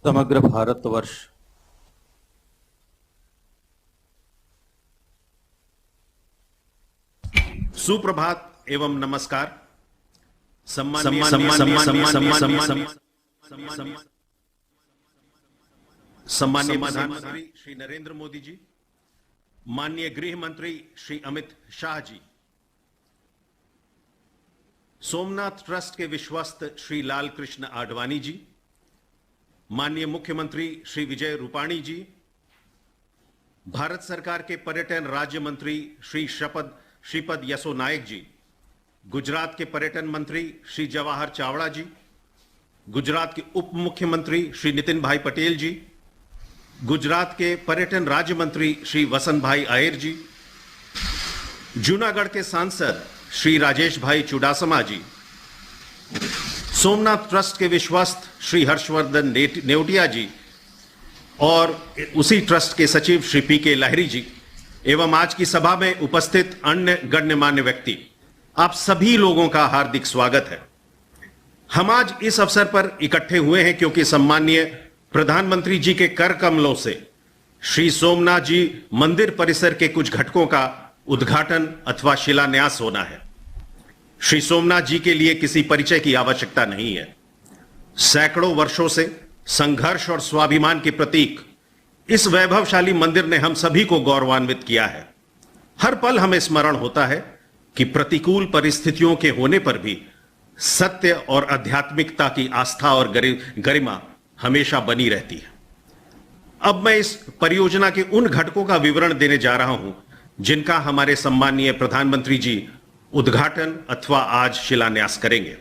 समग्र भारतवर्ष सुप्रभात एवं नमस्कार। सम्माननीय प्रधानमंत्री श्री नरेंद्र मोदी जी, माननीय गृह मंत्री श्री अमित शाह जी, सोमनाथ ट्रस्ट के विश्वस्त श्री लाल कृष्ण आडवाणी जी, माननीय मुख्यमंत्री श्री विजय रूपाणी जी, भारत सरकार के पर्यटन राज्य मंत्री श्री श्रीपद यसो नायक जी, गुजरात के पर्यटन मंत्री श्री जवाहर चावड़ा जी, गुजरात के उप मुख्यमंत्री श्री नितिन भाई पटेल जी, गुजरात के पर्यटन राज्य मंत्री श्री वसंत भाई अय्यर जी, जूनागढ़ के सांसद श्री राजेश भाई चुडासमा जी, सोमनाथ ट्रस्ट के विश्वस्त श्री हर्षवर्धन नेवटिया जी और उसी ट्रस्ट के सचिव श्री पी.के. लाहिरी जी एवं आज की सभा में उपस्थित अन्य गण्यमान्य व्यक्ति, आप सभी लोगों का हार्दिक स्वागत है। हम आज इस अवसर पर इकट्ठे हुए हैं क्योंकि सम्माननीय प्रधानमंत्री जी के कर कमलों से श्री सोमनाथ जी मंदिर परिसर के कुछ घटकों का उद्घाटन अथवा शिलान्यास होना है। श्री सोमनाथ जी के लिए किसी परिचय की आवश्यकता नहीं है। सैकड़ों वर्षों से संघर्ष और स्वाभिमान के प्रतीक इस वैभवशाली मंदिर ने हम सभी को गौरवान्वित किया है। हर पल हमें स्मरण होता है कि प्रतिकूल परिस्थितियों के होने पर भी सत्य और आध्यात्मिकता की आस्था और गरिमा हमेशा बनी रहती है। अब मैं इस परियोजना के उन घटकों का विवरण देने जा रहा हूं जिनका हमारे सम्माननीय प्रधानमंत्री जी उद्घाटन अथवा आज शिलान्यास करेंगे।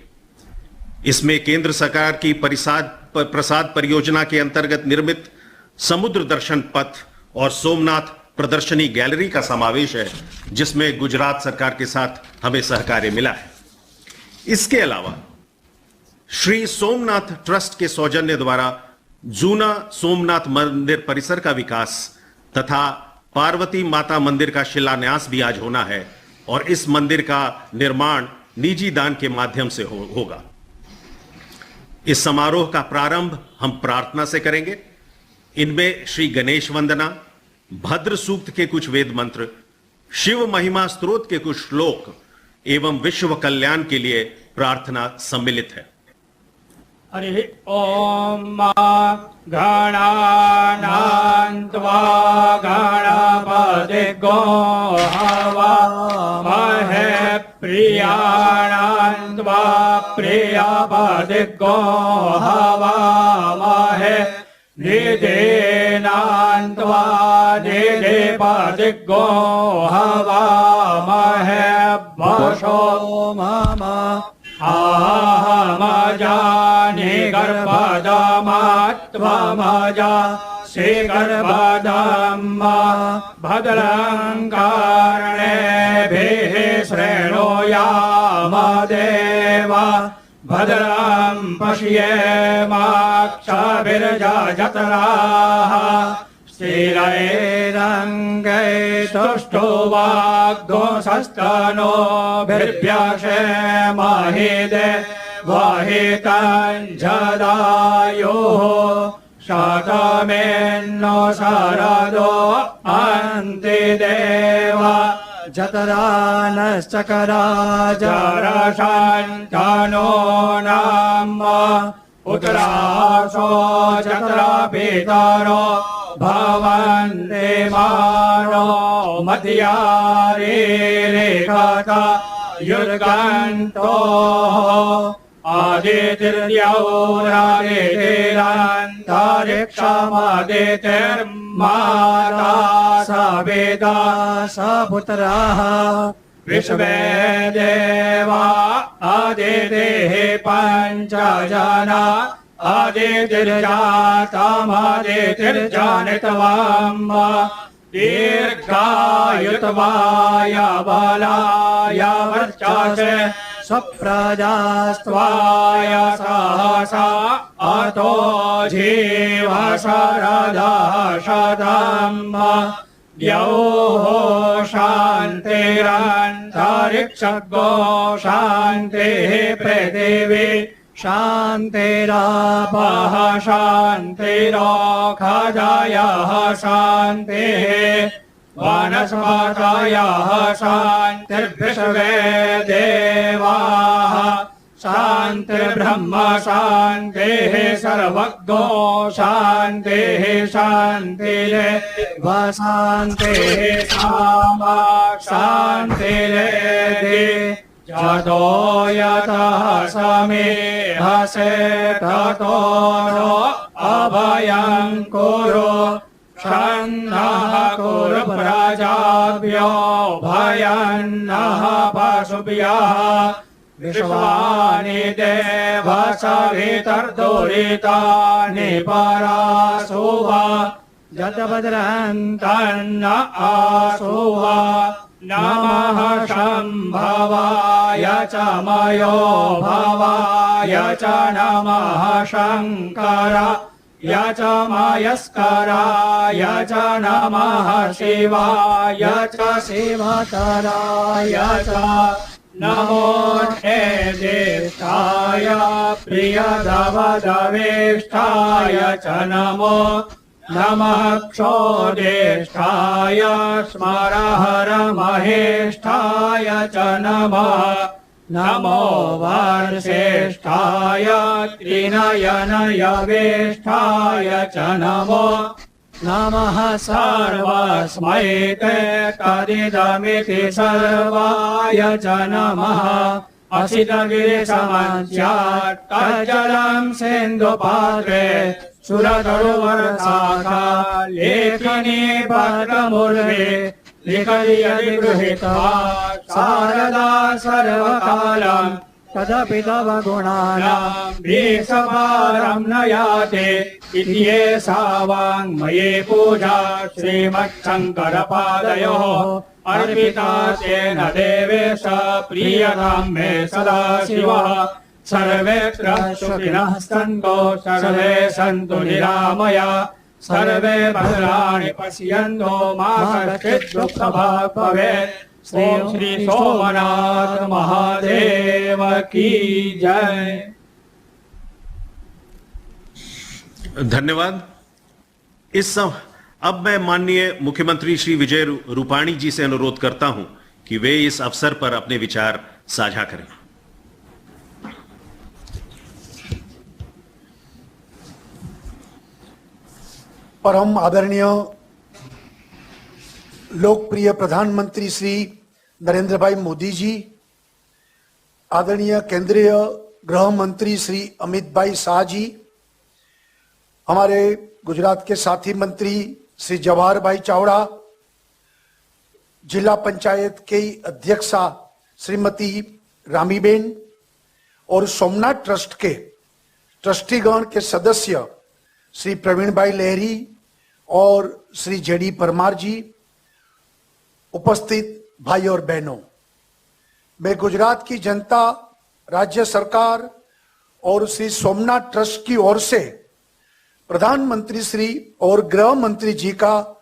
इसमें केंद्र सरकार की प्रसाद परियोजना के अंतर्गत निर्मित समुद्र दर्शन पथ और सोमनाथ प्रदर्शनी गैलरी का समावेश है, जिसमें गुजरात सरकार के साथ हमें सहकार्य मिला है। इसके अलावा श्री सोमनाथ ट्रस्ट के सौजन्य द्वारा जूना सोमनाथ मंदिर परिसर का विकास तथा पार्वती माता मंदिर का शिलान्यास भी आज होना है और इस मंदिर का निर्माण निजी दान के माध्यम से होगा। इस समारोह का प्रारंभ हम प्रार्थना से करेंगे। इनमें श्री गणेश वंदना, भद्र सूक्त के कुछ वेद मंत्र, शिव महिमा स्तोत्र के कुछ श्लोक एवं विश्व कल्याण के लिए प्रार्थना सम्मिलित है। हरि ओम गणानां त्वा गणपतिर्गो हवामहे प्रियाणां त्वा प्रियपतिर्गो हवामहे निधीनां त्वा निधिपतिर्गो हवामहे वशो मम आहमजानि गर्भदमत्वमजा श्रीगर्भदम् भद्रं कर्णेभिः शृणुयाम देवा भद्रं पश्येमाक्षभिर्यजत्राः स्थिरैरङ्गैस्तुष्टुवाग्दोषस्तनोभिर्व्यक्षेमहि देवहितञ्जदायुः शतमेन्नो शरदो अन्ति देवा जतरानश्चकरा जरशान्तनो नाम उत्तराशो जतरा पितरो भवन्ति मानो मध्यारेखता युर्गन्तो आदितिर्यौरादितिरन्तरिक्षमदितिर्माता सविता सपुत्राः विश्वे देवा आदितिः पञ्चजना आदितिर्जातमदितिर्जनितवाम् दीर्घायुत्वाय बलाय वर्चसे स्वप्रजास्त्वाय सहसा अतो जीव शरदः शतम् द्यौः शान्तिरन्तरिक्षगो शान्तिः पृथिवी शान्तिरापः शान्तिरोषधयः शान्तिः वनस्पतयः शान्तिर्विश्वे देवाः शान्तिर्ब्रह्म शान्तिः सर्वज्ञो शान्तिः शान्तिरेव शान्तिः सामा शान्तिरेधि यतो यतः समेहसे ततो नो अभयं कुरु षण्णः कुरु प्रजाभ्यो भयं नः पशुभ्यः विश्वानि देव सवितर्दुरितानि परासुव यद्भद्रन्तन्न आसुव नमः शम्भवाय च मयो भवाय च नमः शङ्कराय च मयस्कराय च नमः शिवाय च शिवतराय च नमो ज्येष्ठाय प्रियधवधवेष्ठाय च नमो नमः क्षोदेष्ठाय स्मरहरमहेष्ठाय च नमः नमो वर्षेष्ठाय त्रिनयनयवेष्ठाय च नमो नमः सर्वस्मै ते तदिदमिति सर्वाय च नमः असितगिरिसमस्यात्तज्जलं सिन्धुपात्रे सुरतरुवर्षाखा लेखनी भद्रमुर्वे लिखयति गृहीत्वा शारदा सर्वकालं तदपि तव गुणानां भीषभारं न याते इत्येषा वाङ्मये पूजा श्रीमच्छङ्करपादयोः अर्पिता तेन देवेश प्रीयतां मे सदा शिवः सर्वेऽत्र सुखिनः सन्तु सर्वे सन्तु निरामया सर्वे भद्राणि पश्यन्तु मा कश्चित् दुःखभाग् भवेत् ओम श्री सोमनाथ महादेव की जय। धन्यवाद। अब मैं माननीय मुख्यमंत्री श्री विजय रूपाणी जी से अनुरोध करता हूं कि वे इस अवसर पर अपने विचार साझा करें। परम आदरणीय लोकप्रिय प्रधानमंत्री श्री नरेंद्र भाई मोदी जी, आदरणीय केंद्रीय गृह मंत्री श्री अमित भाई शाह जी, हमारे गुजरात के साथी मंत्री श्री जवाहर भाई चावड़ा, जिला पंचायत के अध्यक्षा श्रीमती रामीबेन और सोमनाथ ट्रस्ट के ट्रस्टीगण के सदस्य श्री प्रवीण भाई लहरी और श्री जेडी परमार जी, उपस्थित भाई और बहनों, मैं गुजरात की जनता, राज्य सरकार और श्री सोमनाथ ट्रस्ट की ओर से प्रधानमंत्री श्री और गृह मंत्री जी का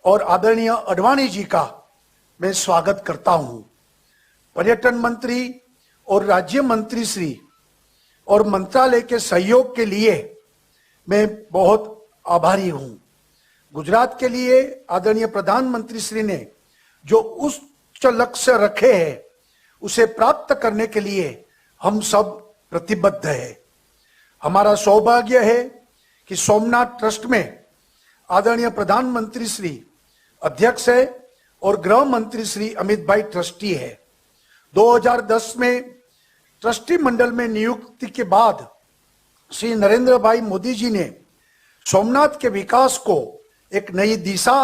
और आदरणीय अडवाणी जी का मैं स्वागत करता हूं। पर्यटन मंत्री और राज्य मंत्री श्री और मंत्रालय के सहयोग के लिए मैं बहुत आभारी हूं। गुजरात के लिए आदरणीय प्रधानमंत्री श्री ने जो उच्च लक्ष्य रखे हैं उसे प्राप्त करने के लिए हम सब प्रतिबद्ध है। हमारा सौभाग्य है कि सोमनाथ ट्रस्ट में आदरणीय प्रधानमंत्री श्री अध्यक्ष है और गृह मंत्री श्री अमित भाई ट्रस्टी है। 2010 में ट्रस्टी मंडल में नियुक्ति के बाद श्री नरेंद्र भाई मोदी जी ने सोमनाथ के विकास को एक नई दिशा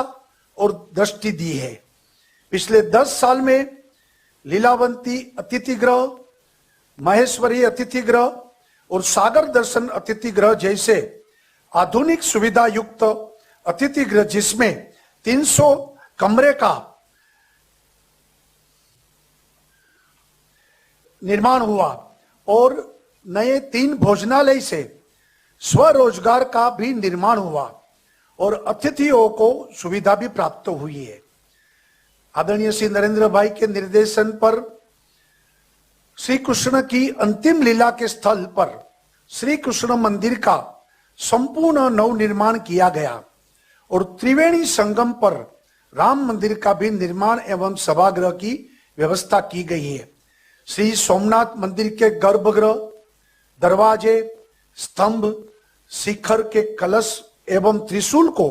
और दृष्टि दी है। पिछले 10 साल में लीलावंती अतिथि गृह, महेश्वरी अतिथि गृह और सागर दर्शन अतिथि गृह जैसे आधुनिक सुविधा युक्त अतिथि गृह जिसमें 300 कमरे का निर्माण हुआ और नए 3 भोजनालय से स्वरोजगार का भी निर्माण हुआ और अतिथियों को सुविधा भी प्राप्त हुई है। आदरणीय श्री नरेंद्र भाई के निर्देशन पर श्री कृष्ण की अंतिम लीला के स्थल पर श्री कृष्ण मंदिर का संपूर्ण नवनिर्माण किया गया और त्रिवेणी संगम पर राम मंदिर का भी निर्माण एवं सभागृह की व्यवस्था की गई है। श्री सोमनाथ मंदिर के गर्भगृह, दरवाजे, स्तंभ, शिखर के कलश एवं त्रिशूल को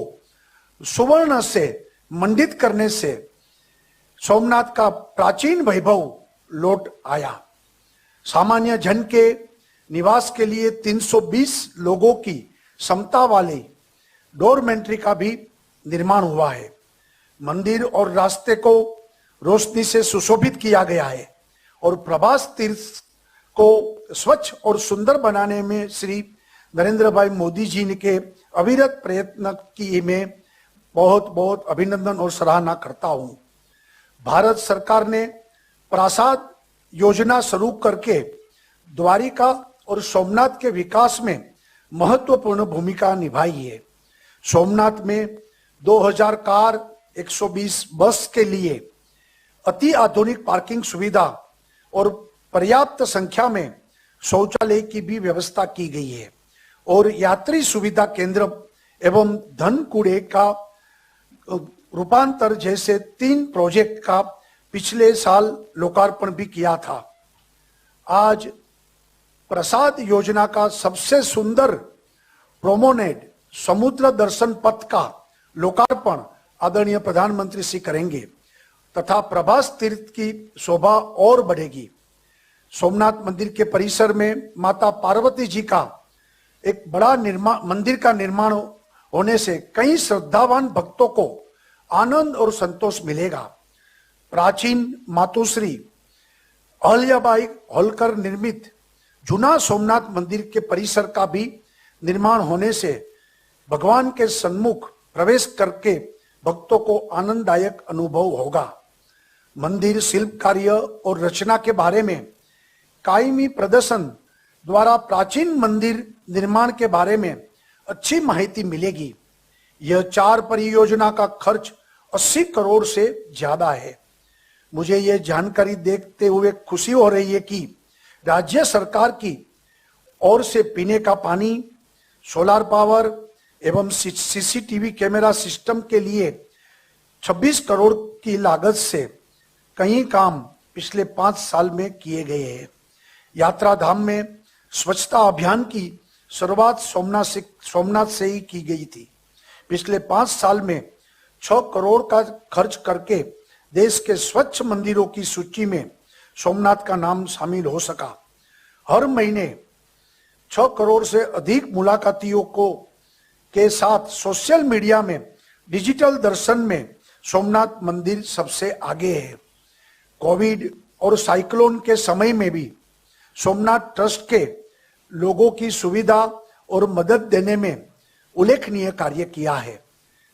सुवर्ण से मंडित करने से सोमनाथ का प्राचीन वैभव लौट आया। सामान्य जन के निवास के लिए 320 लोगों की क्षमता वाली डोरमेंट्री का भी निर्माण हुआ है। मंदिर और रास्ते को रोशनी से सुशोभित किया गया है और प्रभास तीर्थ को स्वच्छ और सुंदर बनाने में श्री नरेंद्र भाई मोदी जी के अविरत प्रयत्न की मैं बहुत बहुत अभिनंदन और सराहना करता हूं। भारत सरकार ने प्रासाद योजना शुरू करके द्वारिका और सोमनाथ के विकास में महत्वपूर्ण भूमिका निभाई है। सोमनाथ में 2000 कार, 120 बस के लिए अति आधुनिक पार्किंग सुविधा और पर्याप्त संख्या में शौचालय की भी व्यवस्था की गई है और यात्री सुविधा केंद्र एवं धन कूड़े का रूपांतर जैसे 3 प्रोजेक्ट का पिछले साल लोकार्पण भी किया था। आज प्रसाद योजना का सबसे सुंदर प्रोमोनेड समुद्र दर्शन पथ का लोकार्पण आदरणीय प्रधानमंत्री श्री करेंगे तथा प्रभास तीर्थ की शोभा और बढ़ेगी। सोमनाथ मंदिर के परिसर में माता पार्वती जी का एक बड़ा मंदिर का निर्माण होने से कई श्रद्धावान भक्तों को आनंद और संतोष मिलेगा। प्राचीन मातोश्री अहल्याबाई होलकर निर्मित जूना सोमनाथ मंदिर के परिसर का भी निर्माण होने से भगवान के सन्मुख प्रवेश करके भक्तों को आनंददायक अनुभव होगा। मंदिर शिल्प कार्य और रचना के बारे में कायमी प्रदर्शन द्वारा प्राचीन मंदिर निर्माण के बारे में अच्छी माहिती मिलेगी। यह 4 परियोजना का खर्च 80 करोड़ से ज्यादा है। मुझे यह जानकारी देखते हुए खुशी हो रही है कि राज्य सरकार की ओर से पीने का पानी, सोलर पावर एवं सीसीटीवी कैमरा सिस्टम के लिए 26 करोड़ की लागत से कई काम पिछले 5 साल में किए गए हैं। यात्रा धाम में स्वच्छता अभियान की शुरुआत सोमनाथ से ही की गई थी। पिछले 5 साल में 6 करोड़ का खर्च करके देश के स्वच्छ मंदिरों की सूची में सोमनाथ का नाम शामिल हो सका। हर महीने 6 करोड़ से अधिक मुलाकातियों को के साथ सोशल मीडिया में डिजिटल दर्शन में सोमनाथ मंदिर सबसे आगे है। कोविड और साइक्लोन के समय में भी सोमनाथ ट्रस्ट के लोगों की सुविधा और मदद देने में उल्लेखनीय कार्य किया है।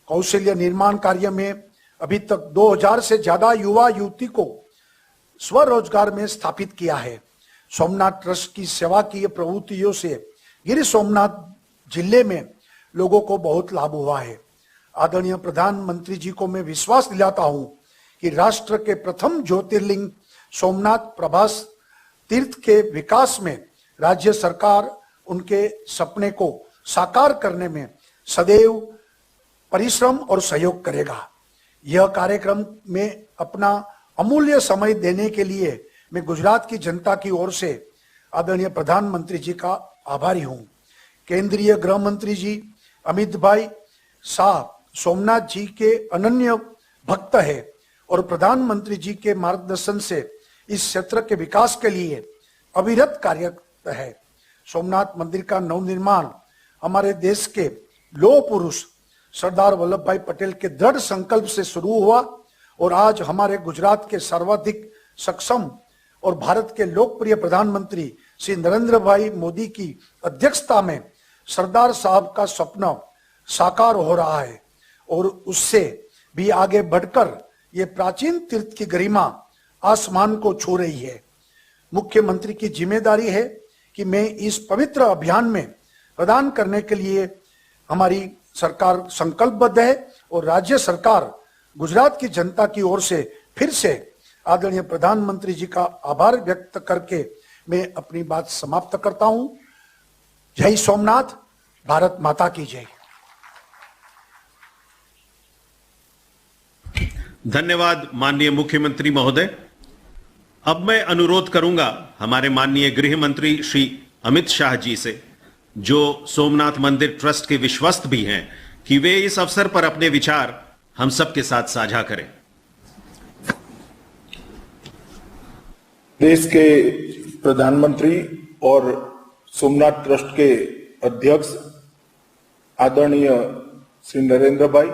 कौशल्य निर्माण कार्य में अभी तक 2000 से ज्यादा युवा युवती को स्वरोजगार में स्थापित किया है। सोमनाथ ट्रस्ट की सेवा की प्रवृत्तियों से गिर सोमनाथ जिले में लोगों को बहुत लाभ हुआ है। आदरणीय प्रधानमंत्री जी को मैं विश्वास दिलाता हूं कि राष्ट्र के प्रथम ज्योतिर्लिंग सोमनाथ प्रभास तीर्थ के विकास में राज्य सरकार उनके सपने को साकार करने में सदैव परिश्रम और सहयोग करेगा। यह कार्यक्रम में अपना अमूल्य समय देने के लिए मैं गुजरात की जनता की ओर से आदरणीय प्रधानमंत्री जी का आभारी हूं। केंद्रीय गृह मंत्री जी अमित भाई शाह सोमनाथ जी के अनन्य भक्त है और प्रधानमंत्री जी के मार्गदर्शन से इस क्षेत्र के विकास के लिए अविरत कार्यरत है। सोमनाथ मंदिर का नवनिर्माण हमारे देश के लौह पुरुष सरदार वल्लभ भाई पटेल के दृढ़ संकल्प से शुरू हुआ और आज हमारे गुजरात के सर्वाधिक सक्षम और भारत के लोकप्रिय प्रधानमंत्री श्री नरेंद्र भाई मोदी की अध्यक्षता में सरदार साहब का सपना साकार हो रहा है और उससे भी आगे बढ़कर ये प्राचीन तीर्थ की गरिमा आसमान को छू रही है। मुख्यमंत्री की जिम्मेदारी है कि मैं इस पवित्र अभियान में प्रदान करने के लिए हमारी सरकार संकल्पबद्ध है और राज्य सरकार गुजरात की जनता की ओर से फिर से आदरणीय प्रधानमंत्री जी का आभार व्यक्त करके मैं अपनी बात समाप्त करता हूं। जय सोमनाथ, भारत माता की जय। धन्यवाद माननीय मुख्यमंत्री महोदय। अब मैं अनुरोध करूंगा हमारे माननीय गृह मंत्री श्री अमित शाह जी से, जो सोमनाथ मंदिर ट्रस्ट के विश्वस्त भी हैं, कि वे इस अवसर पर अपने विचार हम सबके साथ साझा करें। देश के प्रधानमंत्री और सोमनाथ ट्रस्ट के अध्यक्ष आदरणीय श्री नरेंद्र भाई,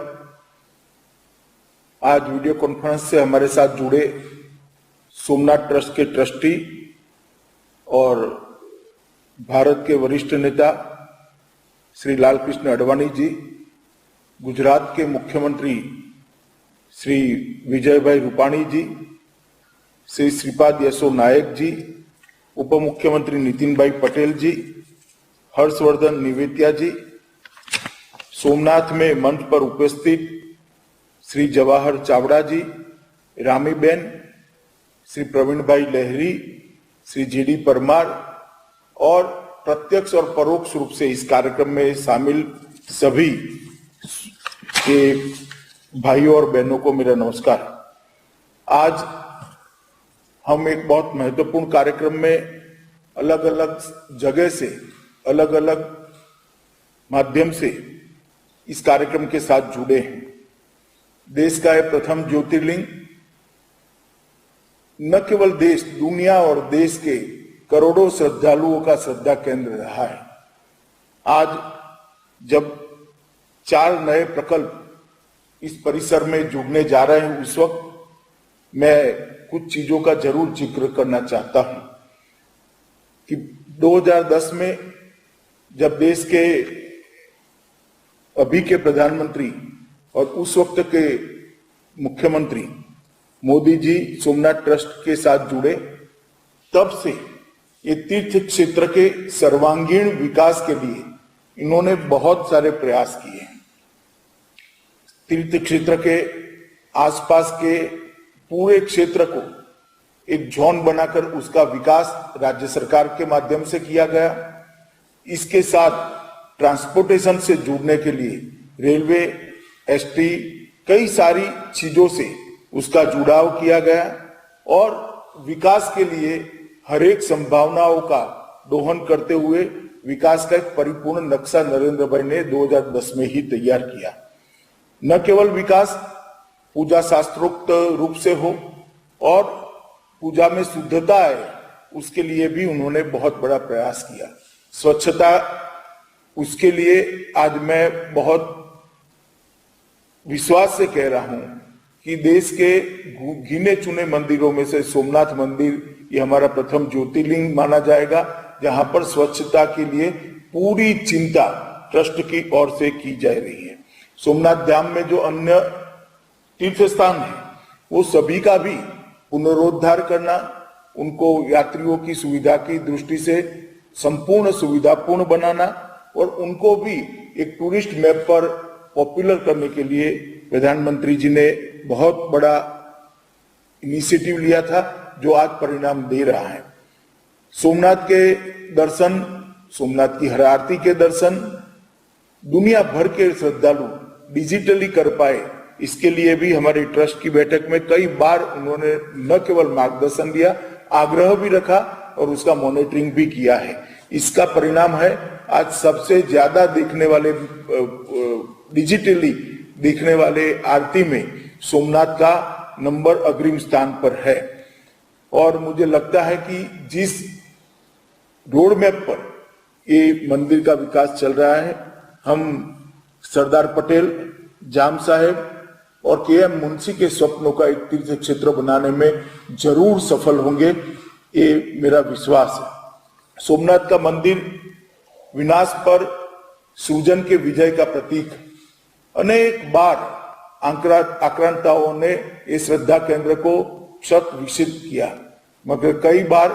आज वीडियो कॉन्फ्रेंस से हमारे साथ जुड़े सोमनाथ ट्रस्ट के ट्रस्टी और भारत के वरिष्ठ नेता श्री लालकृष्ण आडवाणी जी, गुजरात के मुख्यमंत्री श्री विजयभाई रूपाणी जी, श्री श्रीपाद यसो नायक जी, उप मुख्यमंत्री नितिन भाई पटेल जी, हर्षवर्धन निवेतिया जी, सोमनाथ में मंच पर उपस्थित श्री जवाहर चावड़ा जी, रामीबेन, श्री प्रवीण भाई लहरी, श्री जीडी परमार और प्रत्यक्ष और परोक्ष रूप से इस कार्यक्रम में शामिल सभी के भाइयों और बहनों को मेरा नमस्कार। आज हम एक बहुत महत्वपूर्ण कार्यक्रम में अलग अलग जगह से, अलग अलग माध्यम से इस कार्यक्रम के साथ जुड़े हैं। देश का यह प्रथम ज्योतिर्लिंग न केवल देश, दुनिया और देश के करोड़ों श्रद्धालुओं का श्रद्धा केंद्र रहा है। आज जब 4 नए प्रकल्प इस परिसर में जुड़ने जा रहे हैं, उस वक्त मैं कुछ चीजों का जरूर जिक्र करना चाहता हूं कि 2010 में जब देश के अभी के प्रधानमंत्री और उस वक्त के मुख्यमंत्री मोदी जी सोमनाथ ट्रस्ट के साथ जुड़े, तब से ये तीर्थ क्षेत्र के सर्वांगीण विकास के लिए इन्होंने बहुत सारे प्रयास किए हैं। तीर्थ क्षेत्र के आसपास के पूरे क्षेत्र को एक जोन बनाकर उसका विकास राज्य सरकार के माध्यम से किया गया। इसके साथ ट्रांसपोर्टेशन से जुड़ने के लिए रेलवे, एसटी, कई सारी चीजों से उसका जुड़ाव किया गया और विकास के लिए हर एक संभावनाओं का दोहन करते हुए विकास का एक परिपूर्ण नक्शा नरेंद्र भाई ने 2010 में ही तैयार किया। न केवल विकास पूजा शास्त्रोक्त रूप से हो और पूजा में शुद्धता आए, उसके लिए भी उन्होंने बहुत बड़ा प्रयास किया। स्वच्छता, उसके लिए आज मैं बहुत विश्वास से कह रहा हूं कि देश के गिने चुने मंदिरों में से सोमनाथ मंदिर ये हमारा प्रथम ज्योतिर्लिंग माना जाएगा, जहां पर स्वच्छता के लिए पूरी चिंता ट्रस्ट की ओर से की जा रही है। सोमनाथ धाम में जो अन्य तीर्थ स्थान है, वो सभी का भी पुनरोद्धार करना, उनको यात्रियों की सुविधा की दृष्टि से संपूर्ण सुविधापूर्ण बनाना और उनको भी एक टूरिस्ट मैप पर पॉपुलर करने के लिए प्रधानमंत्री जी ने बहुत बड़ा इनिशिएटिव लिया था, जो आज परिणाम दे रहा है। सोमनाथ के दर्शन, सोमनाथ की हर आरती के दर्शन दुनिया भर के श्रद्धालु डिजिटली कर पाए, इसके लिए भी हमारी ट्रस्ट की बैठक में कई बार उन्होंने न केवल मार्गदर्शन दिया, आग्रह भी रखा और उसका मॉनिटरिंग भी किया है। इसका परिणाम है आज सबसे ज्यादा देखने वाले, डिजिटली देखने वाले आरती में सोमनाथ का नंबर अग्रिम स्थान पर है। और मुझे लगता है कि जिस रोड मैप पर ये मंदिर का विकास चल रहा है, हम सरदार पटेल, जाम साहेब और के.एम. मुंशी के स्वप्नों का एक तीर्थ क्षेत्र बनाने में जरूर सफल होंगे, ये मेरा विश्वास है। सोमनाथ का मंदिर विनाश पर सृजन के विजय का प्रतीक। अनेक बार आक्रांताओं ने इस श्रद्धा केंद्र को शत विकसित किया, मगर कई बार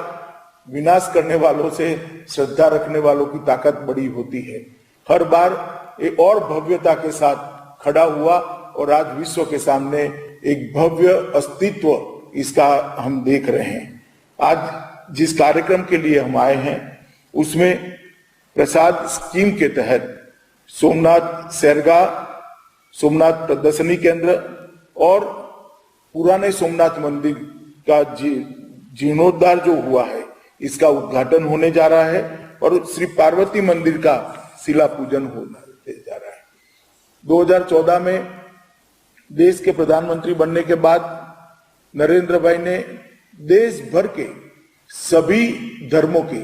विनाश करने वालों से श्रद्धा रखने वालों की ताकत बड़ी होती है। हर बार एक और भव्यता के साथ खड़ा हुआ और आज विश्व के सामने एक भव्य अस्तित्व इसका हम देख रहे हैं। आज जिस कार्यक्रम के लिए हम आए हैं उसमें प्रसाद स्कीम के तहत सोमनाथ सैरगाह, सोमनाथ प्रदर्शनी केंद्र और पुराने सोमनाथ मंदिर का जीर्णोद्धार जो हुआ है इसका उद्घाटन होने जा रहा है और श्री पार्वती मंदिर का शिला पूजन होने जा रहा है। 2014 में देश के प्रधानमंत्री बनने के बाद नरेंद्र भाई ने देश भर के सभी धर्मों के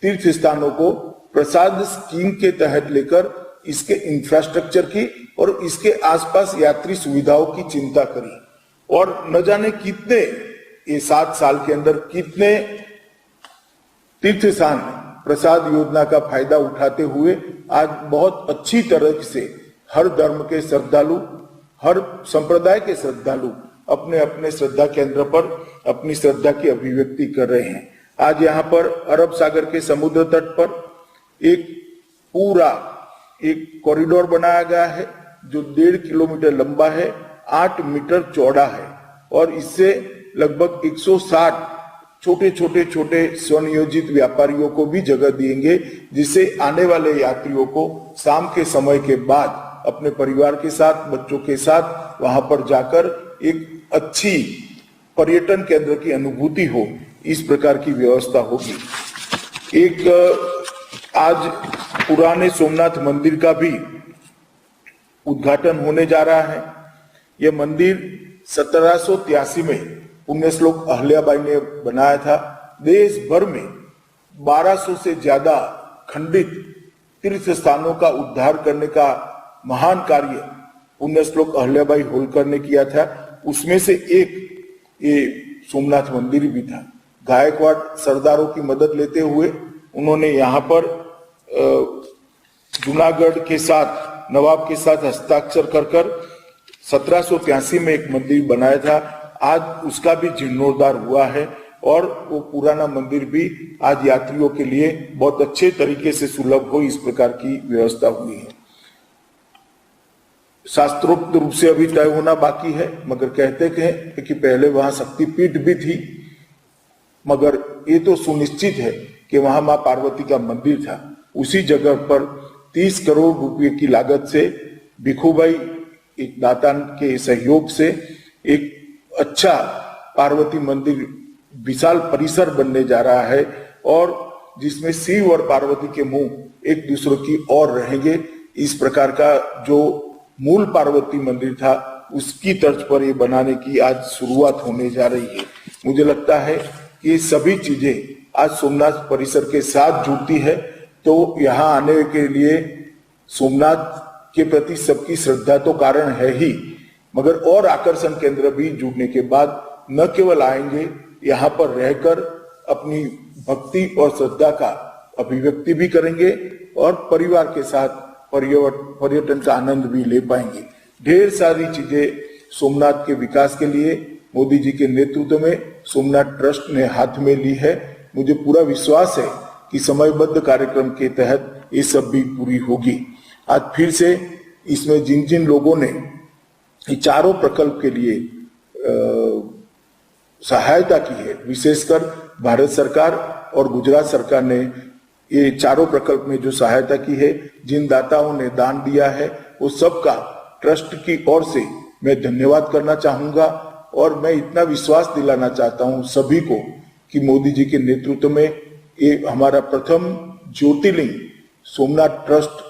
तीर्थ स्थानों को प्रसाद स्कीम के तहत लेकर इसके इंफ्रास्ट्रक्चर की और इसके आसपास यात्री सुविधाओं की चिंता करी और न जाने कितने ये 7 साल के अंदर कितने तीर्थ स्थान प्रसाद योजना का फायदा उठाते हुए आज बहुत अच्छी तरह से हर धर्म के श्रद्धालु, हर संप्रदाय के श्रद्धालु अपने अपने श्रद्धा केंद्र पर अपनी श्रद्धा की अभिव्यक्ति कर रहे हैं। आज यहाँ पर अरब सागर के समुद्र तट पर एक पूरा एक कॉरिडोर बनाया गया है जो 1.5 किलोमीटर लंबा है, 8 मीटर चौड़ा है और इससे लगभग 160 छोटे स्वनियोजित व्यापारियों को भी जगह देंगे, जिससे आने वाले यात्रियों को शाम के समय के बाद अपने परिवार के साथ, बच्चों के साथ वहां पर जाकर एक अच्छी पर्यटन केंद्र की अनुभूति हो, इस प्रकार की व्यवस्था होगी। एक आज पुराने सोमनाथ मंदिर का भी उद्घाटन होने जा रहा है। यह मंदिर 1783 में पुण्य श्लोक अहल्याबाई ने बनाया था। देश भर में 1200 से ज्यादा खंडित तीर्थ स्थानों का उद्धार करने का महान कार्य पुण्य श्लोक अहल्याबाई होलकर ने किया था। उसमें से एक ये सोमनाथ मंदिर भी था। गायकवाड़ सरदारों की मदद लेते हुए उन्होंने यहाँ पर जूनागढ़ के साथ, नवाब के साथ हस्ताक्षर कर 1783 में एक मंदिर बनाया था। आज उसका भी जीर्णोद्धार हुआ है और वो पुराना मंदिर भी आज यात्रियों के लिए बहुत अच्छे तरीके से सुलभ हो, इस प्रकार की व्यवस्था हुई है। शास्त्रोक्त रूप से अभी तय होना बाकी है, मगर कहते हैं कि पहले वहां शक्तिपीठ भी थी, मगर ये तो सुनिश्चित है कि वहां मां पार्वती का मंदिर था। उसी जगह पर 30 करोड़ रुपए की लागत से भिखुभाई एक दाता के सहयोग से एक अच्छा पार्वती मंदिर विशाल परिसर बनने जा रहा है और जिसमें शिव और पार्वती के मुंह एक दूसरे की ओर रहेंगे। इस प्रकार का जो मूल पार्वती मंदिर था उसकी तर्ज पर ये बनाने की आज शुरुआत होने जा रही है। मुझे लगता है कि ये सभी चीजें आज सोमनाथ परिसर के साथ जुड़ती है, तो यहाँ आने के लिए सोमनाथ के प्रति सबकी श्रद्धा तो कारण है ही, मगर और आकर्षण केंद्र भी जुड़ने के बाद न केवल आएंगे, यहाँ पर रहकर अपनी भक्ति और श्रद्धा का अभिव्यक्ति भी करेंगे और परिवार के साथ पर्यटन का आनंद भी ले पाएंगे। ढेर सारी चीजें सोमनाथ के विकास के लिए मोदी जी के नेतृत्व में सोमनाथ ट्रस्ट ने हाथ में ली है। मुझे पूरा विश्वास है कि समयबद्ध कार्यक्रम के तहत ये सब भी पूरी होगी। आज फिर से इसमें जिन जिन लोगों ने ये चारों प्रकल्प के लिए सहायता की है, विशेषकर भारत सरकार और गुजरात सरकार ने ये चारों प्रकल्प में जो सहायता की है, जिन दाताओं ने दान दिया है, वो सबका ट्रस्ट की ओर से मैं धन्यवाद करना चाहूंगा और मैं इतना विश्वास दिलाना चाहता हूं सभी को कि मोदी जी के नेतृत्व में ये हमारा प्रथम ज्योतिर्लिंग सोमनाथ ट्रस्ट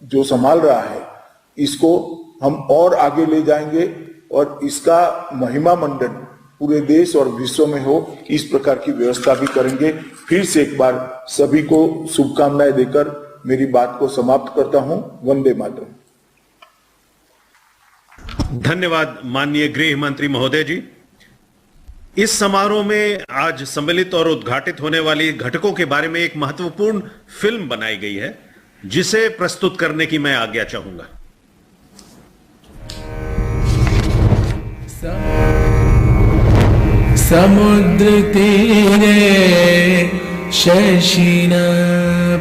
जो संभाल रहा है, इसको हम और आगे ले जाएंगे और इसका महिमा मंडन पूरे देश और विश्व में हो, इस प्रकार की व्यवस्था भी करेंगे। फिर से एक बार सभी को शुभकामनाएं देकर मेरी बात को समाप्त करता हूं। वंदे मातरम। धन्यवाद माननीय गृह मंत्री महोदय जी। इस समारोह में आज सम्मिलित और उद्घाटित होने वाली घटकों के बारे में एक महत्वपूर्ण फिल्म बनाई गई है, जिसे प्रस्तुत करने की मैं आज्ञा चाहूंगा। समुद्र तीरे शशिना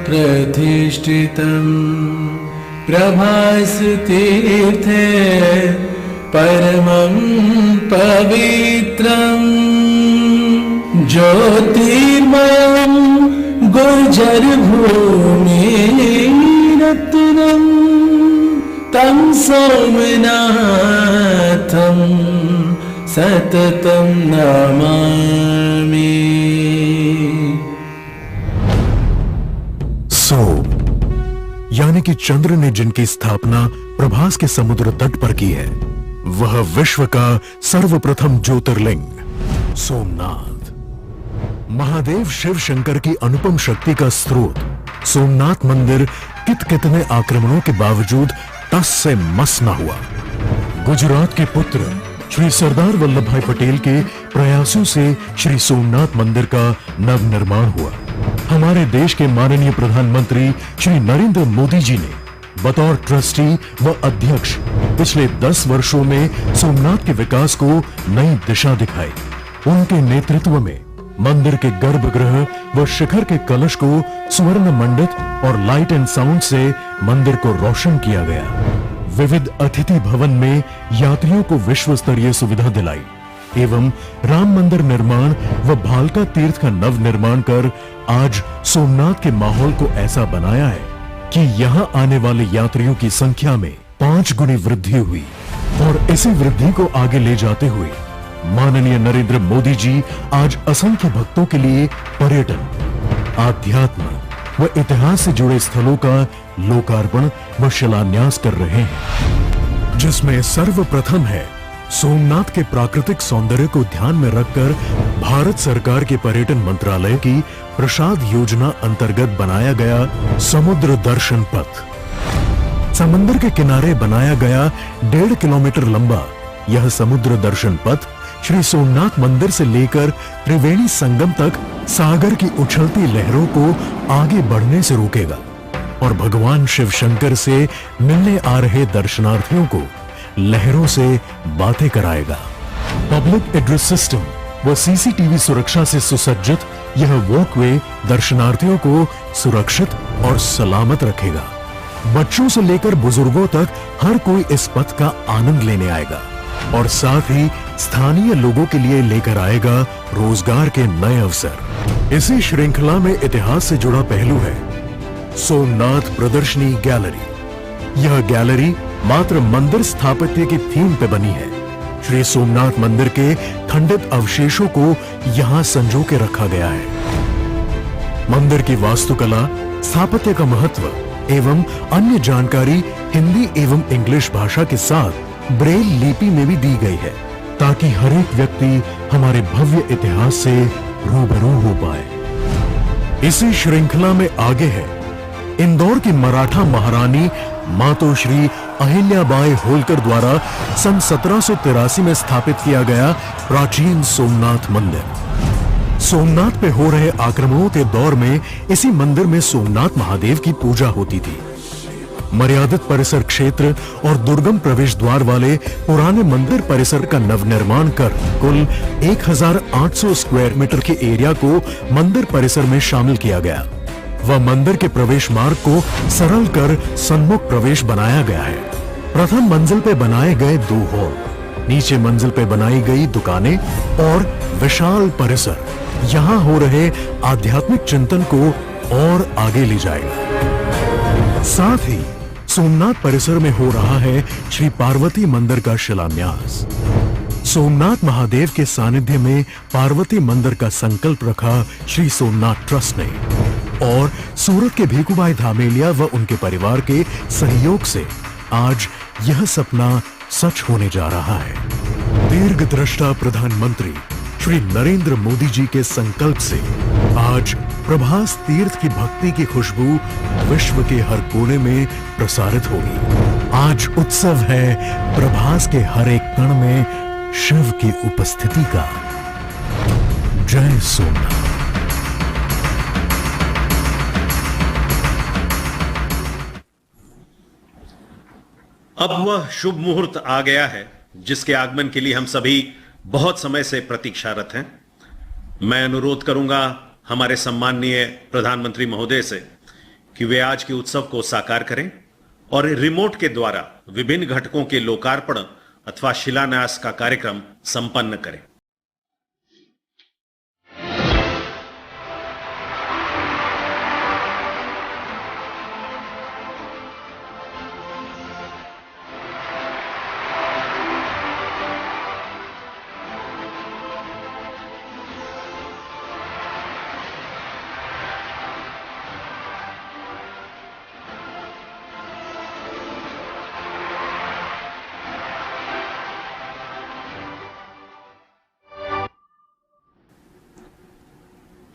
प्रतिष्ठितं प्रभास तीर्थे परमं पवित्रम् नेत्रम् ज्योतिर्मयं गुर्जरभूमिरत्नम् तं सोमनाथं सततं नमामि। सोम यानी कि चंद्र ने जिनकी स्थापना प्रभास के समुद्र तट पर की है, वह विश्व का सर्वप्रथम ज्योतिर्लिंग सोमनाथ। महादेव शिव शंकर की अनुपम शक्ति का स्रोत सोमनाथ मंदिर कितने आक्रमणों के बावजूद टस से मस न हुआ। गुजरात के पुत्र श्री सरदार वल्लभ भाई पटेल के प्रयासों से श्री सोमनाथ मंदिर का नवनिर्माण हुआ। हमारे देश के माननीय प्रधानमंत्री श्री नरेंद्र मोदी जी ने बतौर ट्रस्टी व अध्यक्ष पिछले 10 वर्षों में सोमनाथ के विकास को नई दिशा दिखाई। उनके नेतृत्व में मंदिर के गर्भगृह व शिखर के कलश को स्वर्ण मंडित और लाइट एंड साउंड से मंदिर को रोशन किया गया। विविध अतिथि भवन में यात्रियों को विश्व स्तरीय सुविधा दिलाई एवं राम मंदिर निर्माण व भालका तीर्थ का नव निर्माण कर आज सोमनाथ के माहौल को ऐसा बनाया है कि यहाँ आने वाले यात्रियों की संख्या में 5 गुनी वृद्धि हुई। और इसी वृद्धि को आगे ले जाते हुए माननीय नरेंद्र मोदी जी आज असंख्य भक्तों के लिए पर्यटन, आध्यात्म व इतिहास से जुड़े स्थलों का लोकार्पण व शिलान्यास कर रहे हैं, जिसमें सर्वप्रथम है सोमनाथ के प्राकृतिक सौंदर्य को ध्यान में रखकर भारत सरकार के पर्यटन मंत्रालय की प्रसाद योजना अंतर्गत बनाया गया समुद्र दर्शन पथ। समंदर के किनारे बनाया गया 1.5 किलोमीटर लंबा यह समुद्र दर्शन पथ श्री सोमनाथ मंदिर से लेकर त्रिवेणी संगम तक सागर की उछलती लहरों को आगे बढ़ने से रोकेगा और भगवान शिव शंकर से मिलने आ रहे दर्शनार्थियों को लहरों से बातें कराएगा। पब्लिक एड्रेस सिस्टम व सीसीटीवी सुरक्षा से सुसज्जित यह वॉकवे दर्शनार्थियों को सुरक्षित और सलामत रखेगा। बच्चों से लेकर बुजुर्गों तक हर कोई इस पथ का आनंद लेने आएगा और साथ ही स्थानीय लोगों के लिए लेकर आएगा रोजगार के नए अवसर। इसी श्रृंखला में इतिहास से जुड़ा पहलू है सोमनाथ प्रदर्शनी गैलरी। यह गैलरी मात्र मंदिर स्थापत्य की थीम पे बनी है। श्री सोमनाथ मंदिर के खंडित अवशेषों को यहाँ संजो के रखा गया है। मंदिर की वास्तुकला, स्थापत्य का महत्व एवं अन्य जानकारी हिंदी एवं इंग्लिश भाषा के साथ ब्रेल लिपि में भी दी गई है ताकि हर एक व्यक्ति हमारे भव्य इतिहास से रूबरू हो पाए। इसी श्रृंखला में आगे है इंदौर की मराठा महारानी मातोश्री अहिल्याबाई होलकर द्वारा सन 1783 में स्थापित किया गया प्राचीन सोमनाथ मंदिर। सोमनाथ पे हो रहे आक्रमणों के दौर में इसी मंदिर में सोमनाथ महादेव की पूजा होती थी। मर्यादित परिसर क्षेत्र और दुर्गम प्रवेश द्वार वाले पुराने मंदिर परिसर का नवनिर्माण कर कुल 1800 स्क्वायर मीटर के एरिया को मंदिर परिसर में शामिल किया गया व मंदिर के प्रवेश मार्ग को सरल कर सन्मुख प्रवेश बनाया गया है। प्रथम मंजिल पे बनाए गए 2 हॉल, नीचे मंजिल पे बनाई गई दुकानें और विशाल परिसर यहाँ हो रहे आध्यात्मिक चिंतन को और आगे ले जाएगा। साथ ही सोमनाथ परिसर में हो रहा है श्री पार्वती मंदिर का शिलान्यास। सोमनाथ महादेव के सानिध्य में पार्वती मंदिर का संकल्प रखा श्री सोमनाथ ट्रस्ट ने और सूरत के भीखूभाई धामेलिया व उनके परिवार के सहयोग से आज यह सपना सच होने जा रहा है। दीर्घदृष्टा प्रधानमंत्री श्री नरेंद्र मोदी जी के संकल्प से आज प्रभास तीर्थ की भक्ति की खुशबू विश्व के हर कोने में प्रसारित होगी। आज उत्सव है प्रभास के हर एक कण में शिव की उपस्थिति का। जय सोमनाथ। अब वह शुभ मुहूर्त आ गया है जिसके आगमन के लिए हम सभी बहुत समय से प्रतीक्षारत हैं। मैं अनुरोध करूंगा हमारे सम्माननीय प्रधानमंत्री महोदय से कि वे आज के उत्सव को साकार करें और रिमोट के द्वारा विभिन्न घटकों के लोकार्पण अथवा शिलान्यास का कार्यक्रम संपन्न करें।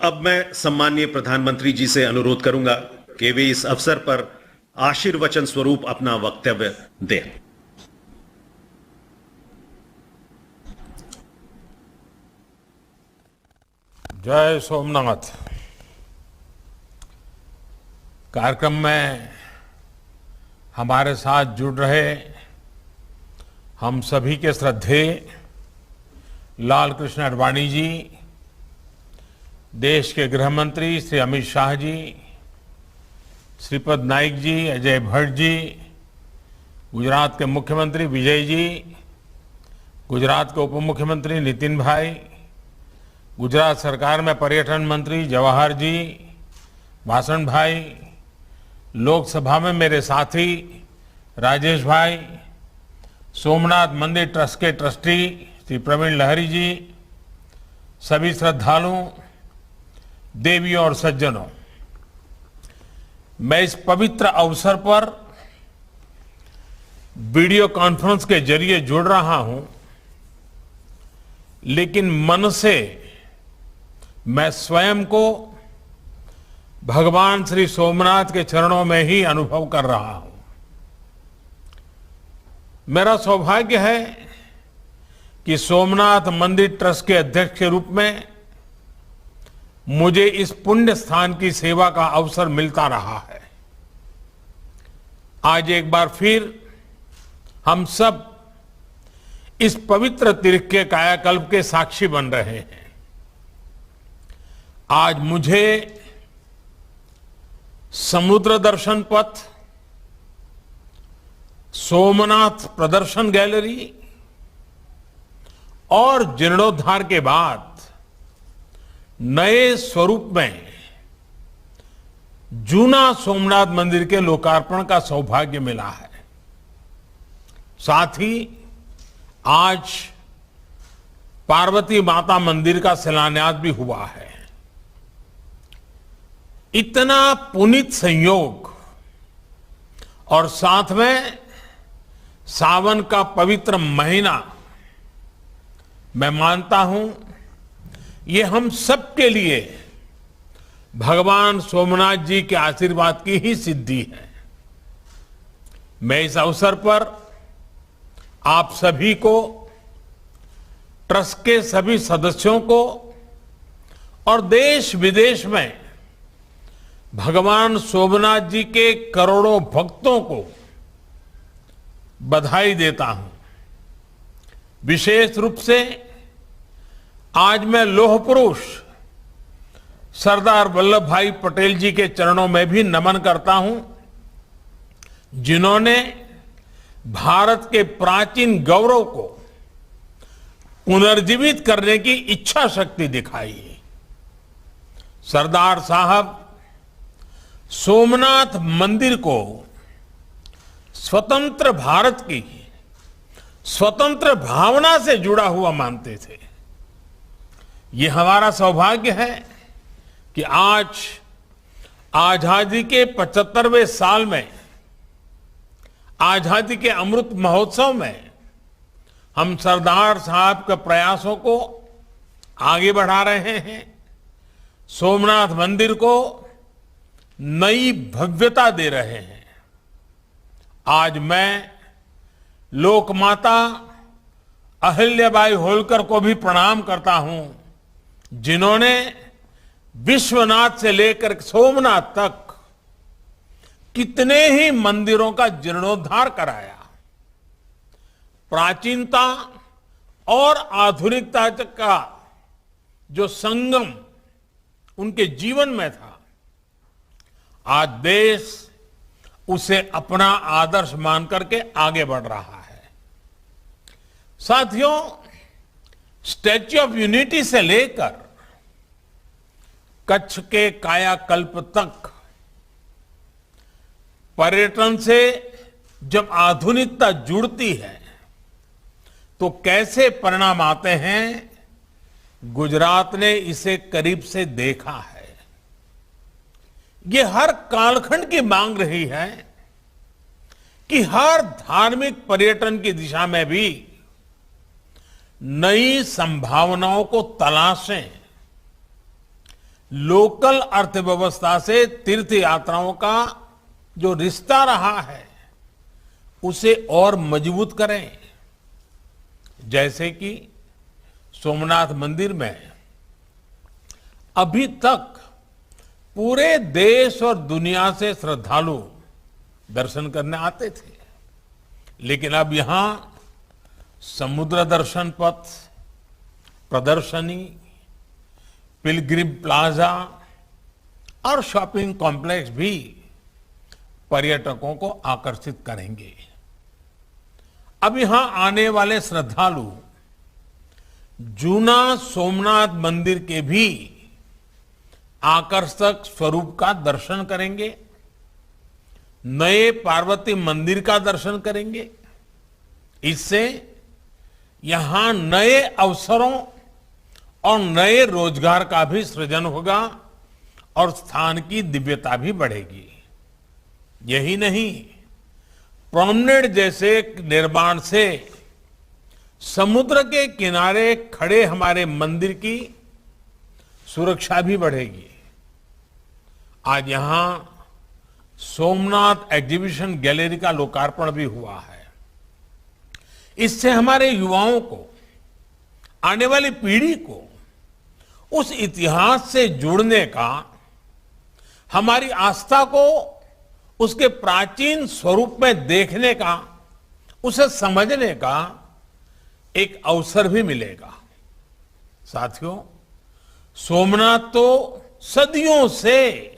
अब मैं सम्माननीय प्रधानमंत्री जी से अनुरोध करूंगा कि वे इस अवसर पर आशीर्वचन स्वरूप अपना वक्तव्य दें। जय सोमनाथ। कार्यक्रम में हमारे साथ जुड़ रहे हम सभी के श्रद्धेय लाल कृष्ण आडवाणी जी, देश के गृह मंत्री श्री अमित शाह जी, श्रीपद नाइक जी, अजय भट्ट जी, गुजरात के मुख्यमंत्री विजय जी, गुजरात के उप मुख्यमंत्री नितिन भाई, गुजरात सरकार में पर्यटन मंत्री जवाहर जी, भाषण भाई, लोकसभा में मेरे साथी राजेश भाई, सोमनाथ मंदिर ट्रस्ट के ट्रस्टी श्री प्रवीण लहरी जी, सभी श्रद्धालुओं, देवियों और सज्जनों, मैं इस पवित्र अवसर पर वीडियो कॉन्फ्रेंस के जरिए जुड़ रहा हूं, लेकिन मन से मैं स्वयं को भगवान श्री सोमनाथ के चरणों में ही अनुभव कर रहा हूं। मेरा सौभाग्य है कि सोमनाथ मंदिर ट्रस्ट के अध्यक्ष के रूप में मुझे इस पुण्य स्थान की सेवा का अवसर मिलता रहा है। आज एक बार फिर हम सब इस पवित्र तीर्थ के कायाकल्प के साक्षी बन रहे हैं। आज मुझे समुद्र दर्शन पथ, सोमनाथ प्रदर्शन गैलरी और जीर्णोद्धार के बाद नए स्वरूप में जूना सोमनाथ मंदिर के लोकार्पण का सौभाग्य मिला है। साथ ही आज पार्वती माता मंदिर का शिलान्यास भी हुआ है। इतना पुनीत संयोग और साथ में सावन का पवित्र महीना, मैं मानता हूं ये हम सबके लिए भगवान सोमनाथ जी के आशीर्वाद की ही सिद्धि है। मैं इस अवसर पर आप सभी को, ट्रस्ट के सभी सदस्यों को और देश विदेश में भगवान सोमनाथ जी के करोड़ों भक्तों को बधाई देता हूं। विशेष रूप से आज मैं लौह पुरुष सरदार वल्लभ भाई पटेल जी के चरणों में भी नमन करता हूं, जिन्होंने भारत के प्राचीन गौरव को पुनर्जीवित करने की इच्छा शक्ति दिखाई। सरदार साहब सोमनाथ मंदिर को स्वतंत्र भारत की स्वतंत्र भावना से जुड़ा हुआ मानते थे। ये हमारा सौभाग्य है कि आज आजादी के 75वें साल में, आजादी के अमृत महोत्सव में हम सरदार साहब के प्रयासों को आगे बढ़ा रहे हैं। सोमनाथ मंदिर को नई भव्यता दे रहे हैं। आज मैं लोकमाता अहिल्याबाई होलकर को भी प्रणाम करता हूं, जिन्होंने विश्वनाथ से लेकर सोमनाथ तक कितने ही मंदिरों का जीर्णोद्धार कराया। प्राचीनता और आधुनिकता का जो संगम उनके जीवन में था, आज देश उसे अपना आदर्श मान करके आगे बढ़ रहा है। साथियों, स्टैच्यू ऑफ यूनिटी से लेकर कच्छ के कायाकल्प तक पर्यटन से जब आधुनिकता जुड़ती है तो कैसे परिणाम आते हैं, गुजरात ने इसे करीब से देखा है। ये हर कालखंड की मांग रही है कि हर धार्मिक पर्यटन की दिशा में भी नई संभावनाओं को तलाशें, लोकल अर्थव्यवस्था से तीर्थ यात्राओं का जो रिश्ता रहा है उसे और मजबूत करें। जैसे कि सोमनाथ मंदिर में अभी तक पूरे देश और दुनिया से श्रद्धालु दर्शन करने आते थे, लेकिन अब यहां समुद्र दर्शन पथ, प्रदर्शनी, पिलग्रिम प्लाजा और शॉपिंग कॉम्प्लेक्स भी पर्यटकों को आकर्षित करेंगे। अब यहां आने वाले श्रद्धालु जूना सोमनाथ मंदिर के भी आकर्षक स्वरूप का दर्शन करेंगे, नए पार्वती मंदिर का दर्शन करेंगे। इससे यहां नए अवसरों और नए रोजगार का भी सृजन होगा और स्थान की दिव्यता भी बढ़ेगी। यही नहीं, प्रोमनेड जैसे निर्माण से समुद्र के किनारे खड़े हमारे मंदिर की सुरक्षा भी बढ़ेगी। आज यहां सोमनाथ एग्जीबिशन गैलरी का लोकार्पण भी हुआ है। इससे हमारे युवाओं को, आने वाली पीढ़ी को उस इतिहास से जुड़ने का, हमारी आस्था को उसके प्राचीन स्वरूप में देखने का, उसे समझने का एक अवसर भी मिलेगा। साथियों, सोमनाथ तो सदियों से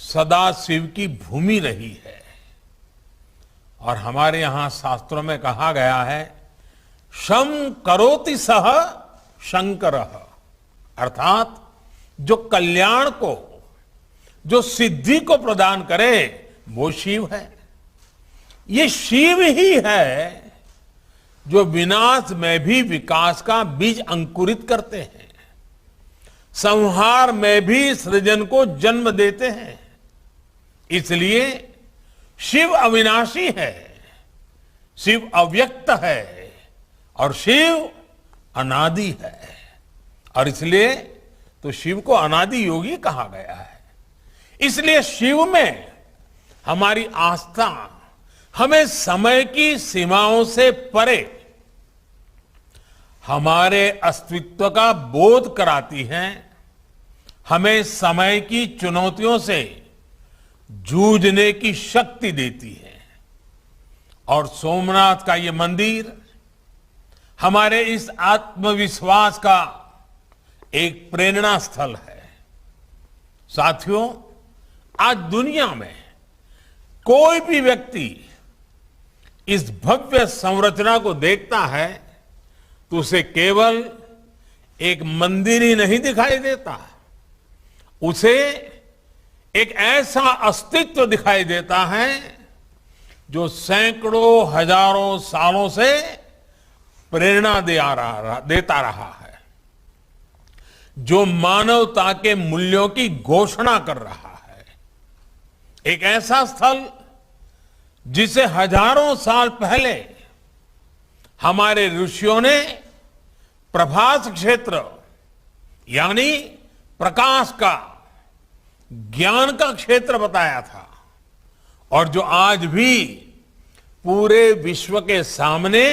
सदाशिव की भूमि रही है और हमारे यहां शास्त्रों में कहा गया है, शम करोति सह शंकरः, अर्थात जो कल्याण को, जो सिद्धि को प्रदान करे वो शिव है। ये शिव ही है जो विनाश में भी विकास का बीज अंकुरित करते हैं, संहार में भी सृजन को जन्म देते हैं। इसलिए शिव अविनाशी है, शिव अव्यक्त है और शिव अनादि है। और इसलिए तो शिव को अनादि योगी कहा गया है। इसलिए शिव में हमारी आस्था हमें समय की सीमाओं से परे हमारे अस्तित्व का बोध कराती है, हमें समय की चुनौतियों से जूझने की शक्ति देती है। और सोमनाथ का ये मंदिर हमारे इस आत्मविश्वास का एक प्रेरणा स्थल है। साथियों, आज दुनिया में कोई भी व्यक्ति इस भव्य संरचना को देखता है तो उसे केवल एक मंदिर ही नहीं दिखाई देता, उसे एक ऐसा अस्तित्व दिखाई देता है जो सैकड़ों हजारों सालों से प्रेरणा देता रहा है, जो मानवता के मूल्यों की घोषणा कर रहा है। एक ऐसा स्थल जिसे हजारों साल पहले हमारे ऋषियों ने प्रभास क्षेत्र यानी प्रकाश का, ज्ञान का क्षेत्र बताया था और जो आज भी पूरे विश्व के सामने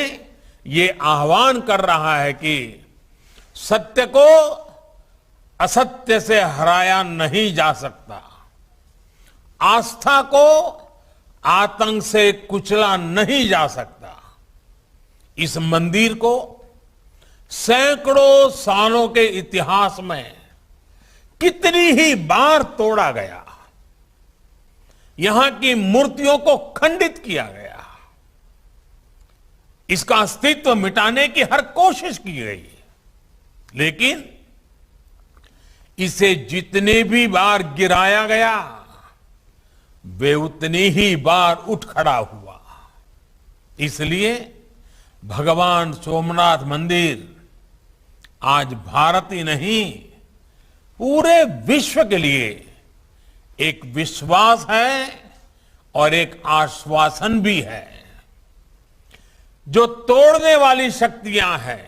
ये आह्वान कर रहा है कि सत्य को असत्य से हराया नहीं जा सकता, आस्था को आतंक से कुचला नहीं जा सकता। इस मंदिर को सैकड़ों सालों के इतिहास में कितनी ही बार तोड़ा गया, यहां की मूर्तियों को खंडित किया गया, इसका अस्तित्व मिटाने की हर कोशिश की गई, लेकिन इसे जितने भी बार गिराया गया वे उतनी ही बार उठ खड़ा हुआ। इसलिए भगवान सोमनाथ मंदिर आज भारत ही नहीं पूरे विश्व के लिए एक विश्वास है और एक आश्वासन भी है। जो तोड़ने वाली शक्तियां हैं,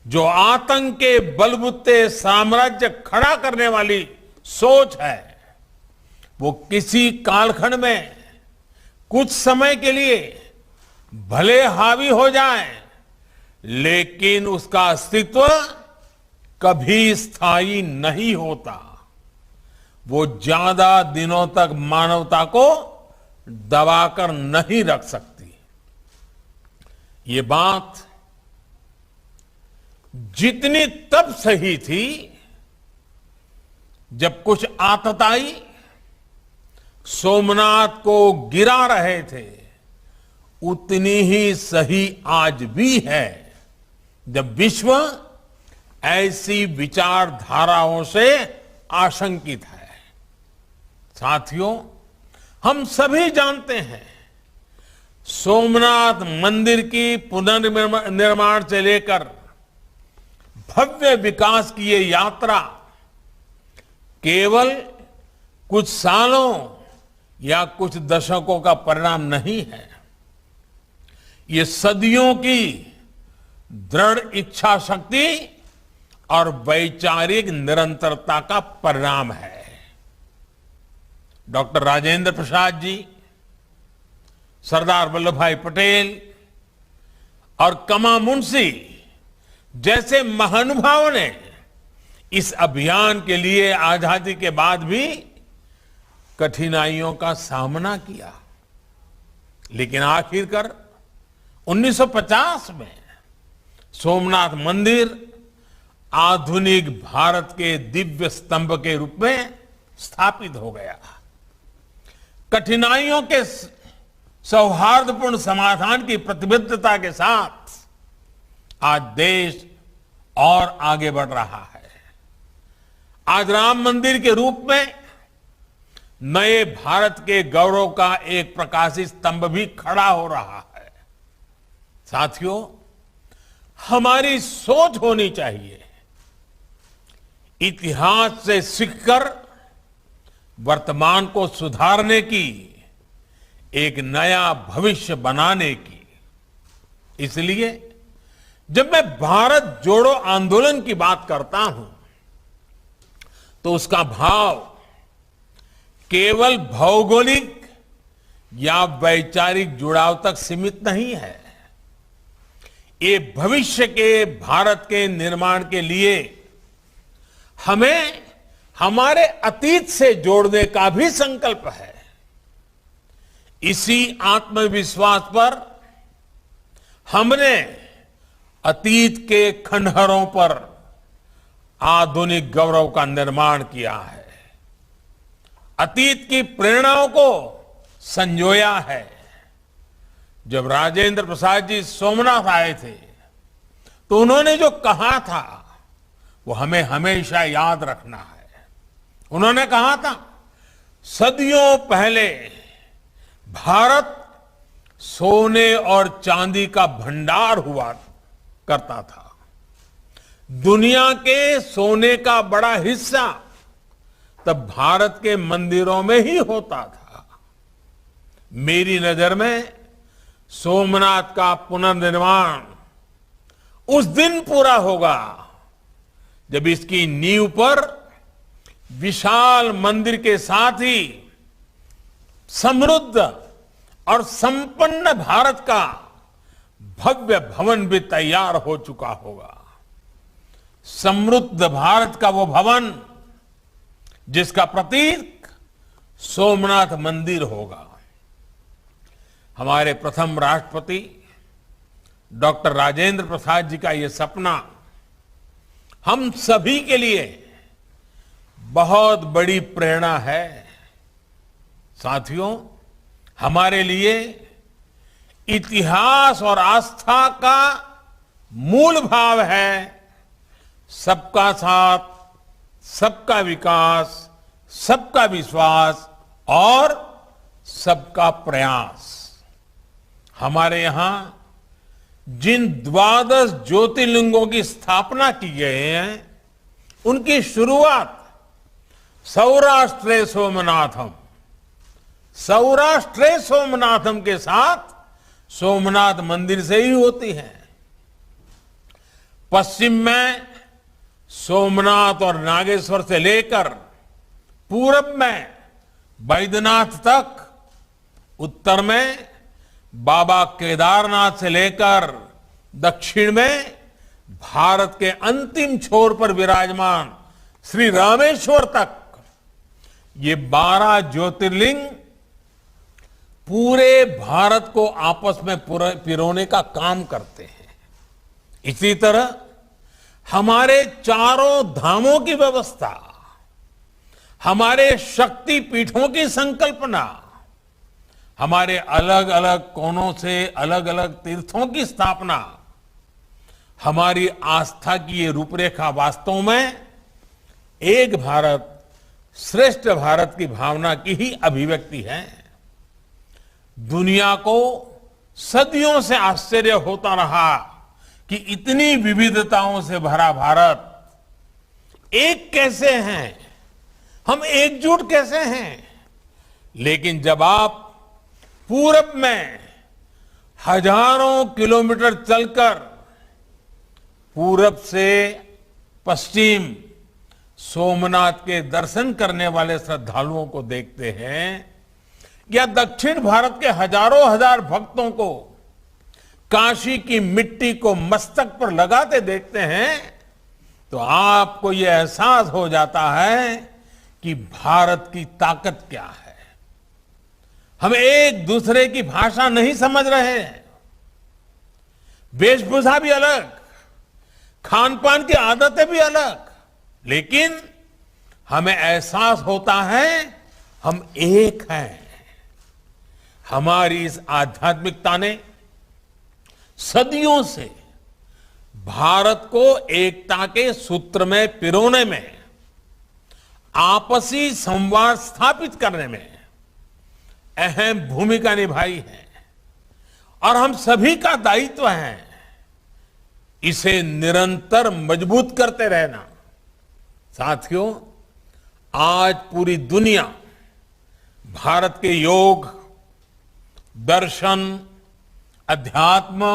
जो आतंक के बलबूते साम्राज्य खड़ा करने वाली सोच है, वो किसी कालखंड में कुछ समय के लिए भले हावी हो जाए, लेकिन उसका अस्तित्व कभी स्थायी नहीं होता। वो ज्यादा दिनों तक मानवता को दबाकर नहीं रख सकती। ये बात जितनी तब सही थी जब कुछ आतताई सोमनाथ को गिरा रहे थे, उतनी ही सही आज भी है जब विश्व ऐसी विचारधाराओं से आशंकित है। साथियों, हम सभी जानते हैं सोमनाथ मंदिर की पुनर्निर्माण से लेकर भव्य विकास की ये यात्रा केवल कुछ सालों या कुछ दशकों का परिणाम नहीं है। ये सदियों की दृढ़ इच्छा शक्ति और वैचारिक निरंतरता का परिणाम है। डॉक्टर राजेंद्र प्रसाद जी, सरदार वल्लभ भाई पटेल और कमा मुंशी जैसे महानुभावों ने इस अभियान के लिए आजादी के बाद भी कठिनाइयों का सामना किया, लेकिन आखिरकार 1950 में सोमनाथ मंदिर आधुनिक भारत के दिव्य स्तंभ के रूप में स्थापित हो गया। कठिनाइयों के सौहार्दपूर्ण समाधान की प्रतिबद्धता के साथ आज देश और आगे बढ़ रहा है। आज राम मंदिर के रूप में नए भारत के गौरव का एक प्रकाशित स्तंभ भी खड़ा हो रहा है। साथियों, हमारी सोच होनी चाहिए इतिहास से सीखकर वर्तमान को सुधारने की, एक नया भविष्य बनाने की। इसलिए जब मैं भारत जोड़ो आंदोलन की बात करता हूं तो उसका भाव केवल भौगोलिक या वैचारिक जुड़ाव तक सीमित नहीं है। ये भविष्य के भारत के निर्माण के लिए हमें हमारे अतीत से जोड़ने का भी संकल्प है। इसी आत्मविश्वास पर हमने अतीत के खंडहरों पर आधुनिक गौरव का निर्माण किया है, अतीत की प्रेरणाओं को संजोया है। जब राजेंद्र प्रसाद जी सोमनाथ आए थे तो उन्होंने जो कहा था वो हमें हमेशा याद रखना है। उन्होंने कहा था, सदियों पहले भारत सोने और चांदी का भंडार हुआ करता था। दुनिया के सोने का बड़ा हिस्सा तब भारत के मंदिरों में ही होता था। मेरी नजर में सोमनाथ का पुनर्निर्माण उस दिन पूरा होगा जब इसकी नींव पर विशाल मंदिर के साथ ही समृद्ध और संपन्न भारत का भव्य भवन भी तैयार हो चुका होगा। समृद्ध भारत का वो भवन जिसका प्रतीक सोमनाथ मंदिर होगा। हमारे प्रथम राष्ट्रपति डॉक्टर राजेंद्र प्रसाद जी का ये सपना हम सभी के लिए बहुत बड़ी प्रेरणा है। साथियों, हमारे लिए इतिहास और आस्था का मूल भाव है सबका साथ, सबका विकास, सबका विश्वास और सबका प्रयास। हमारे यहां जिन 12 ज्योतिर्लिंगों की स्थापना की गई है उनकी शुरुआत सौराष्ट्रे सोमनाथम, सौराष्ट्रे सोमनाथम के साथ सोमनाथ मंदिर से ही होती है। पश्चिम में सोमनाथ और नागेश्वर से लेकर पूरब में बैद्यनाथ तक, उत्तर में बाबा केदारनाथ से लेकर दक्षिण में भारत के अंतिम छोर पर विराजमान श्री रामेश्वर तक, ये 12 ज्योतिर्लिंग पूरे भारत को आपस में पिरोने का काम करते हैं। इसी तरह हमारे चारों धामों की व्यवस्था, हमारे शक्ति पीठों की संकल्पना, हमारे अलग अलग कोनों से अलग अलग तीर्थों की स्थापना, हमारी आस्था की ये रूपरेखा वास्तव में एक भारत श्रेष्ठ भारत की भावना की ही अभिव्यक्ति है। दुनिया को सदियों से आश्चर्य होता रहा कि इतनी विविधताओं से भरा भारत एक कैसे हैं, हम एकजुट कैसे हैं। लेकिन जब आप पूरब में हजारों किलोमीटर चलकर पूरब से पश्चिम सोमनाथ के दर्शन करने वाले श्रद्धालुओं को देखते हैं, या दक्षिण भारत के हजारों हजार भक्तों को काशी की मिट्टी को मस्तक पर लगाते देखते हैं, तो आपको यह एहसास हो जाता है कि भारत की ताकत क्या है। हम एक दूसरे की भाषा नहीं समझ रहे हैं, वेशभूषा भी अलग, खान पान की आदतें भी अलग, लेकिन हमें एहसास होता है हम एक हैं। हमारी इस आध्यात्मिकता ने सदियों से भारत को एकता के सूत्र में पिरोने में, आपसी संवाद स्थापित करने में अहम भूमिका निभाई है, और हम सभी का दायित्व है इसे निरंतर मजबूत करते रहना। साथियों, आज पूरी दुनिया भारत के योग, दर्शन, अध्यात्म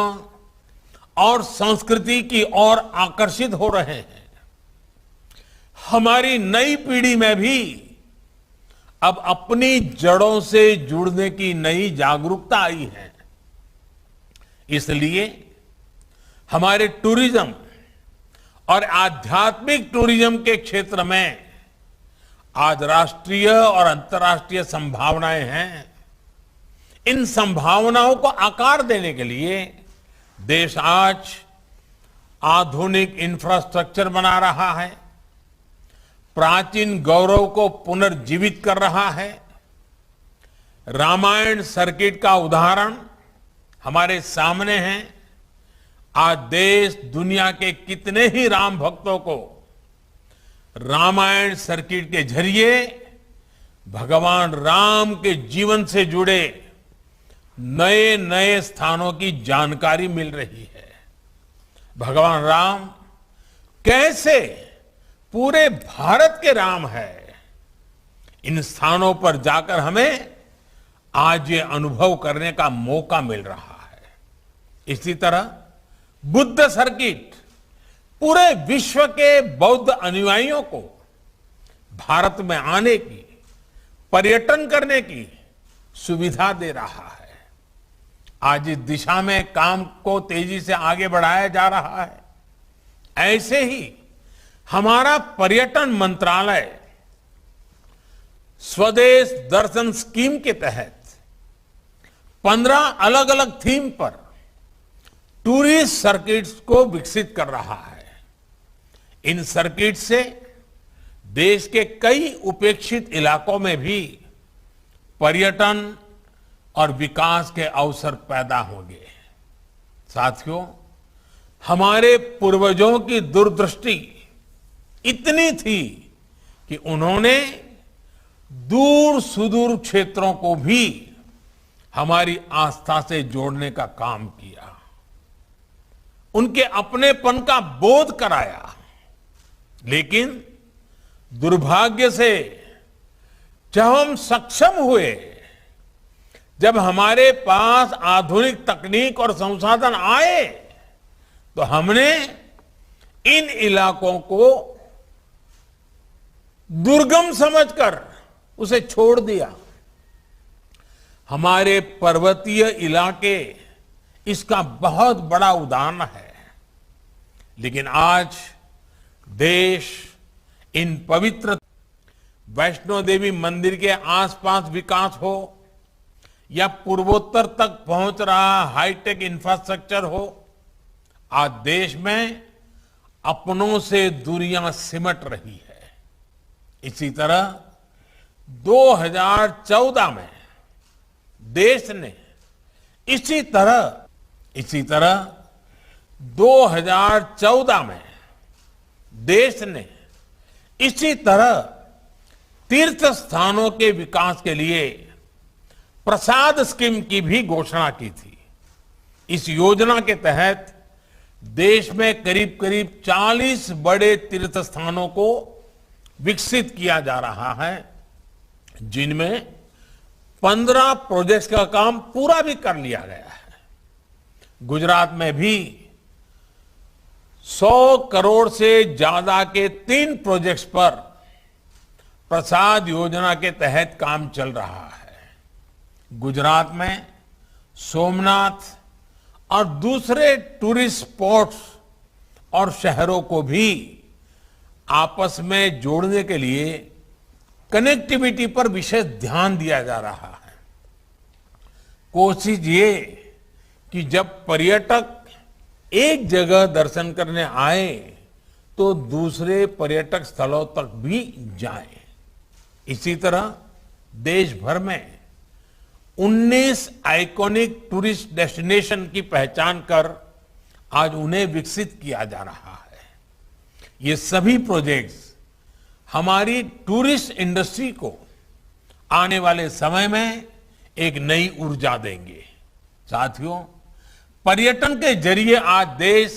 और संस्कृति की ओर आकर्षित हो रहे हैं। हमारी नई पीढ़ी में भी अब अपनी जड़ों से जुड़ने की नई जागरूकता आई है। इसलिए हमारे टूरिज्म और आध्यात्मिक टूरिज्म के क्षेत्र में आज राष्ट्रीय और अंतर्राष्ट्रीय संभावनाएं हैं। इन संभावनाओं को आकार देने के लिए देश आज आधुनिक इंफ्रास्ट्रक्चर बना रहा है, प्राचीन गौरव को पुनर्जीवित कर रहा है। रामायण सर्किट का उदाहरण हमारे सामने है। आज देश दुनिया के कितने ही राम भक्तों को रामायण सर्किट के जरिए भगवान राम के जीवन से जुड़े नए नए स्थानों की जानकारी मिल रही है। भगवान राम कैसे पूरे भारत के राम है, इन स्थानों पर जाकर हमें आज ये अनुभव करने का मौका मिल रहा है। इसी तरह बुद्ध सर्किट पूरे विश्व के बौद्ध अनुयायियों को भारत में आने की, पर्यटन करने की सुविधा दे रहा है। आज इस दिशा में काम को तेजी से आगे बढ़ाया जा रहा है। ऐसे ही हमारा पर्यटन मंत्रालय स्वदेश दर्शन स्कीम के तहत 15 अलग अलग थीम पर टूरिस्ट सर्किट्स को विकसित कर रहा है। इन सर्किट से देश के कई उपेक्षित इलाकों में भी पर्यटन और विकास के अवसर पैदा होंगे। साथियों, हमारे पूर्वजों की दूरदृष्टि इतनी थी कि उन्होंने दूर सुदूर क्षेत्रों को भी हमारी आस्था से जोड़ने का काम किया, उनके अपनेपन का बोध कराया। लेकिन दुर्भाग्य से जब हम सक्षम हुए, जब हमारे पास आधुनिक तकनीक और संसाधन आए, तो हमने इन इलाकों को दुर्गम समझकर उसे छोड़ दिया। हमारे पर्वतीय इलाके इसका बहुत बड़ा उदाहरण है। लेकिन आज देश इन पवित्र वैष्णो देवी मंदिर के आसपास विकास हो या पूर्वोत्तर तक पहुंच रहा हाईटेक इंफ्रास्ट्रक्चर हो, आज देश में अपनों से दूरियां सिमट रही है। इसी तरह 2014 में देश ने इसी तरह 2014 में देश ने इसी तरह तीर्थ स्थानों के विकास के लिए प्रसाद स्कीम की भी घोषणा की थी। इस योजना के तहत देश में करीब करीब 40 बड़े तीर्थ स्थानों को विकसित किया जा रहा है, जिनमें 15 प्रोजेक्ट्स का काम पूरा भी कर लिया गया है। गुजरात में भी 100 करोड़ से ज्यादा के 3 प्रोजेक्ट्स पर प्रसाद योजना के तहत काम चल रहा है। गुजरात में सोमनाथ और दूसरे टूरिस्ट स्पॉट्स और शहरों को भी आपस में जोड़ने के लिए कनेक्टिविटी पर विशेष ध्यान दिया जा रहा है। कोशिश ये कि जब पर्यटक एक जगह दर्शन करने आए तो दूसरे पर्यटक स्थलों तक भी जाएं। इसी तरह देश भर में 19 आइकॉनिक टूरिस्ट डेस्टिनेशन की पहचान कर आज उन्हें विकसित किया जा रहा है। ये सभी प्रोजेक्ट्स हमारी टूरिस्ट इंडस्ट्री को आने वाले समय में एक नई ऊर्जा देंगे। साथियों, पर्यटन के जरिए आज देश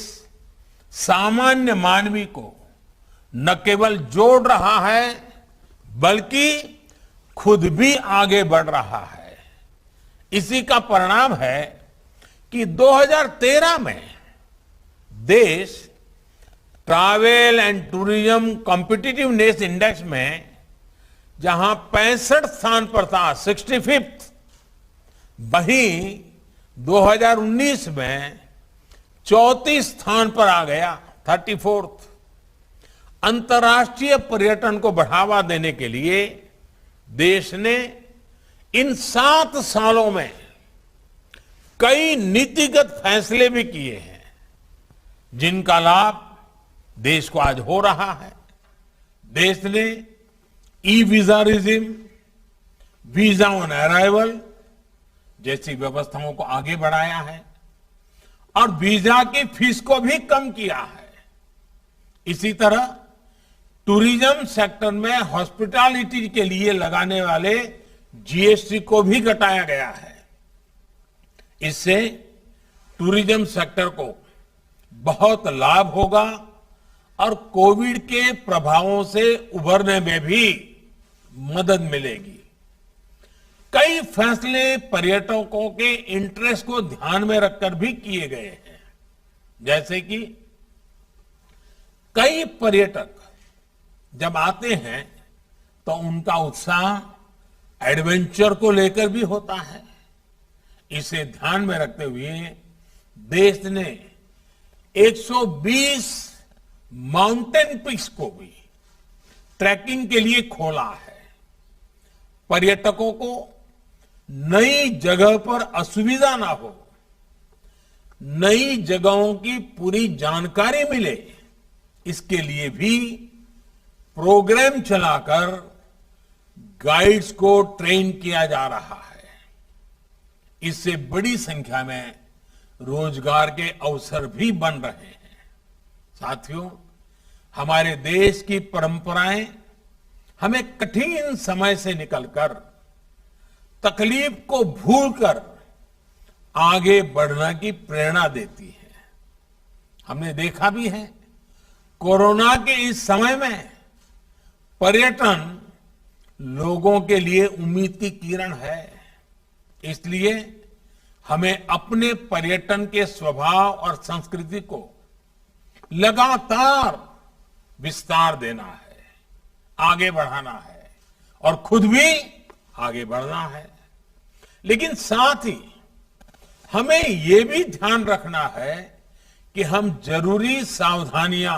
सामान्य मानवी को न केवल जोड़ रहा है बल्कि खुद भी आगे बढ़ रहा है। इसी का परिणाम है कि 2013 में देश travel and tourism competitiveness index में जहां 65 स्थान पर था, 65th, वहीं 2019 में 34 स्थान पर आ गया, 34th। अंतर्राष्ट्रीय पर्यटन को बढ़ावा देने के लिए देश ने इन 7 सालों में कई नीतिगत फैसले भी किए हैं, जिनका लाभ देश को आज हो रहा है। देश ने e visa regime, visa on arrival जैसी व्यवस्थाओं को आगे बढ़ाया है और वीजा की फीस को भी कम किया है। इसी तरह टूरिज्म सेक्टर में हॉस्पिटैलिटी के लिए लगाने वाले जीएसटी को भी घटाया गया है। इससे टूरिज्म सेक्टर को बहुत लाभ होगा और कोविड के प्रभावों से उभरने में भी मदद मिलेगी। कई फैसले पर्यटकों के इंटरेस्ट को ध्यान में रखकर भी किए गए हैं, जैसे कि कई पर्यटक जब आते हैं तो उनका उत्साह एडवेंचर को लेकर भी होता है। इसे ध्यान में रखते हुए देश ने 120 माउंटेन पीक्स को भी ट्रैकिंग के लिए खोला है। पर्यटकों को नई जगह पर असुविधा ना हो, नई जगहों की पूरी जानकारी मिले, इसके लिए भी प्रोग्राम चलाकर गाइड्स को ट्रेन किया जा रहा है। इससे बड़ी संख्या में रोजगार के अवसर भी बन रहे हैं। साथियों, हमारे देश की परंपराएं हमें कठिन समय से निकलकर तकलीफ को भूलकर आगे बढ़ने की प्रेरणा देती है। हमने देखा भी है, कोरोना के इस समय में पर्यटन लोगों के लिए उम्मीद की किरण है। इसलिए हमें अपने पर्यटन के स्वभाव और संस्कृति को लगातार विस्तार देना है, आगे बढ़ाना है और खुद भी आगे बढ़ना है। लेकिन साथ ही हमें ये भी ध्यान रखना है कि हम जरूरी सावधानियां,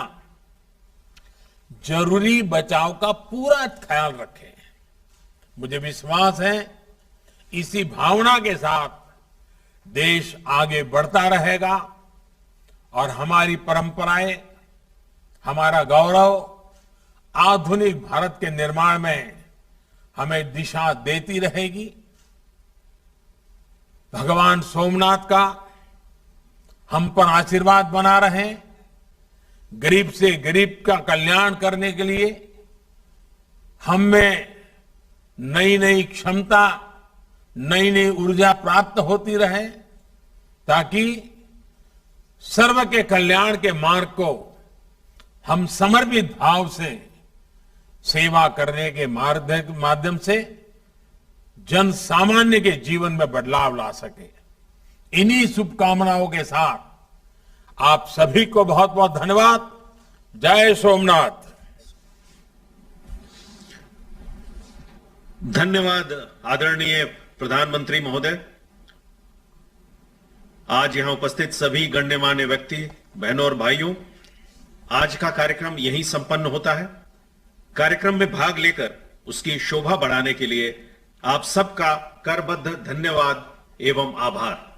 जरूरी बचाव का पूरा ख्याल रखें। मुझे विश्वास है इसी भावना के साथ देश आगे बढ़ता रहेगा और हमारी परंपराएं, हमारा गौरव आधुनिक भारत के निर्माण में हमें दिशा देती रहेगी। भगवान सोमनाथ का हम पर आशीर्वाद बना रहे, गरीब से गरीब का कल्याण करने के लिए हम में नई नई क्षमता, नई नई ऊर्जा प्राप्त होती रहे, ताकि सर्व के कल्याण के मार्ग को हम समर्पित भाव से सेवा करने के माध्यम से जन सामान्य के जीवन में बदलाव ला सके। इन्हीं शुभकामनाओं के साथ आप सभी को बहुत बहुत धन्यवाद। जय सोमनाथ। धन्यवाद आदरणीय प्रधानमंत्री महोदय। आज यहां उपस्थित सभी गण्यमान्य व्यक्ति, बहनों और भाइयों, आज का कार्यक्रम यहीं संपन्न होता है। कार्यक्रम में भाग लेकर उसकी शोभा बढ़ाने के लिए आप सबका करबद्ध धन्यवाद एवं आभार।